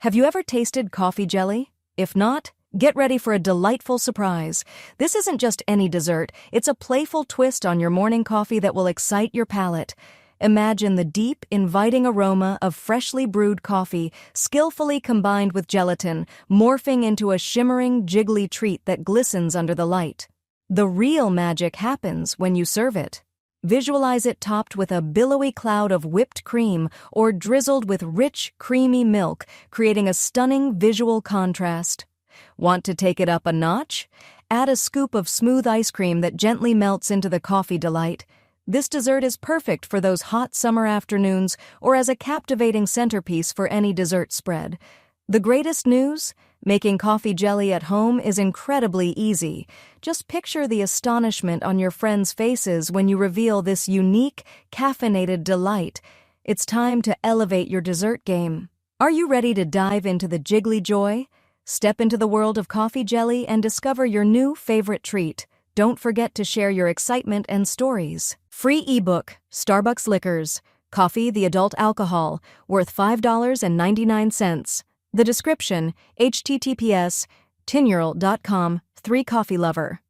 Have you ever tasted coffee jelly? If not, get ready for a delightful surprise. This isn't just any dessert, it's a playful twist on your morning coffee that will excite your palate. Imagine the deep, inviting aroma of freshly brewed coffee, skillfully combined with gelatin, morphing into a shimmering, jiggly treat that glistens under the light. The real magic happens when you serve it. Visualize it topped with a billowy cloud of whipped cream or drizzled with rich, creamy milk, creating a stunning visual contrast. Want to take it up a notch? Add a scoop of smooth ice cream that gently melts into the coffee delight. This dessert is perfect for those hot summer afternoons or as a captivating centerpiece for any dessert spread. The greatest news? Making coffee jelly at home is incredibly easy. Just picture the astonishment on your friends' faces when you reveal this unique, caffeinated delight. It's time to elevate your dessert game. Are you ready to dive into the jiggly joy? Step into the world of coffee jelly and discover your new favorite treat. Don't forget to share your excitement and stories. Free ebook, Starbucks Liquors, Coffee the Adult Alcohol, worth $5.99. The description, https://tinural.com, 3 Coffee Lover.